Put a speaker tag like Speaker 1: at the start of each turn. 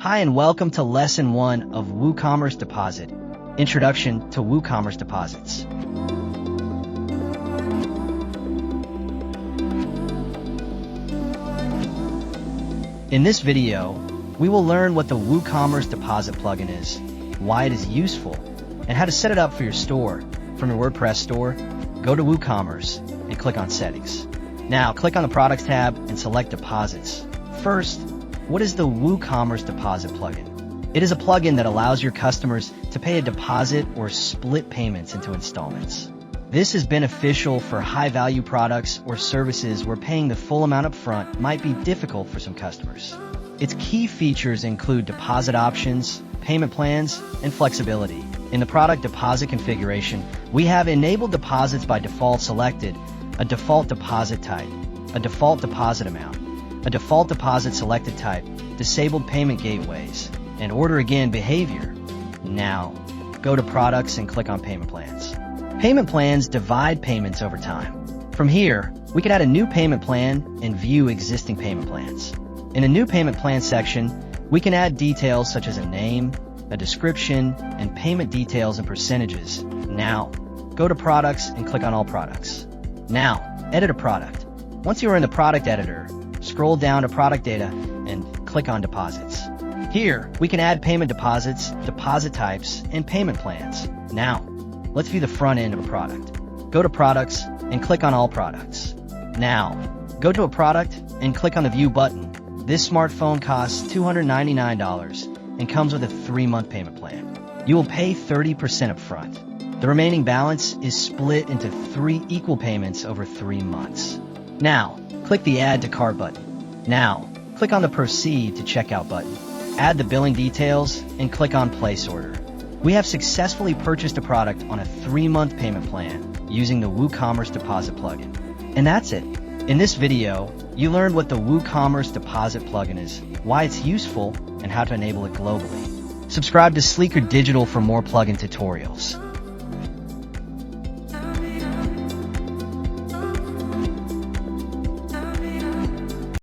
Speaker 1: Hi and welcome to Lesson 1 of WooCommerce Deposit, Introduction to WooCommerce Deposits. In this video, we will learn what the WooCommerce Deposit plugin is, why it is useful, and how to set it up for your store. From your WordPress store, go to WooCommerce and click on Settings. Now, click on the Products tab and select Deposits. First, what is the WooCommerce Deposit plugin? It is a plugin that allows your customers to pay a deposit or split payments into installments. This is beneficial for high-value products or services where paying the full amount up front might be difficult for some customers. Its key features include deposit options, payment plans, and flexibility. In the product deposit configuration, we have enabled deposits by default selected, a default deposit type, a default deposit amount, a default deposit selected type, disabled payment gateways, and order again behavior. Now, go to Products and click on Payment Plans. Payment plans divide payments over time. From here, we can add a new payment plan and view existing payment plans. In a new payment plan section, we can add details such as a name, a description, and payment details and percentages. Now, go to Products and click on All Products. Now, edit a product. Once you are in the product editor, scroll down to Product Data and click on Deposits. Here, we can add payment deposits, deposit types, and payment plans. Now, let's view the front end of a product. Go to Products and click on All Products. Now, go to a product and click on the View button. This smartphone costs $299 and comes with a 3-month payment plan. You will pay 30% up front. The remaining balance is split into 3 equal payments over 3 months. Now, click the Add to Cart button. Now, click on the Proceed to Checkout button. Add the billing details and click on Place Order. We have successfully purchased a product on a 3-month payment plan using the WooCommerce Deposit plugin. And that's it. In this video, you learned what the WooCommerce Deposit plugin is, why it's useful, and how to enable it globally. Subscribe to Sleekr Digital for more plugin tutorials.